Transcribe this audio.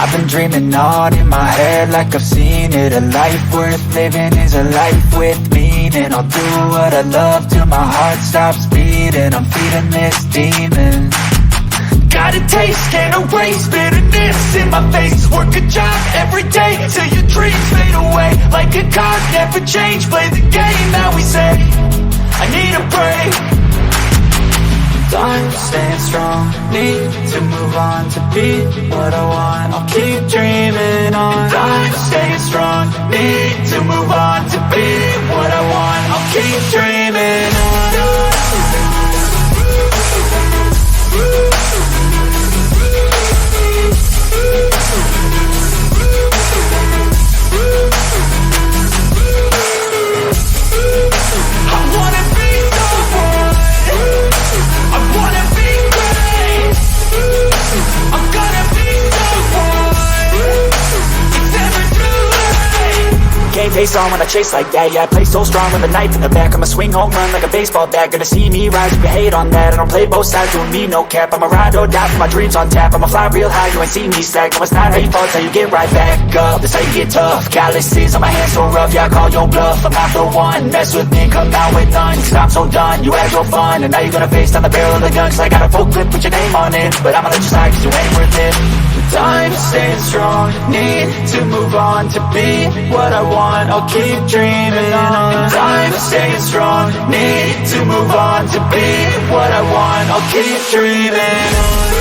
I've been dreaming on in my head like I've seen it. A life worth living is a life with meaning. I'll do what I love till my heart stops beating. I'm feeding this demon. Got a taste, can't erase bitterness in my face. Work a job every day till your dreams fade away. Like a card, never change, play the game that we say. I need a break. I'm staying strong, need to move on to be what I want. I'll keep dreaming on. I'm staying strong, need to move on to be what I want. I'll keep dreaming on. Face on when I chase like that. Yeah, I play so strong with a knife in the back. I'ma swing home run like a baseball bat. Gonna see me rise, you can hate on that. I don't play both sides, doing me no cap. I'ma ride or die for my dreams on tap. I'ma fly real high, you ain't see me slack. No, it's not how you fall, it's how you get right back up. That's how you get tough. Calluses on my hands so rough, yeah, I call your bluff. I'm not the one, mess with me, come down with none. Cause I'm so done, you had your fun. And now you're gonna face down the barrel of the gun. Cause I got a full clip with your name on it. But I'ma let you slide cause you ain't worth it. I'm staying strong, need to move on to be what I want. I'll keep dreaming on. I'm staying strong, need to move on to be what I want. I'll keep dreaming on.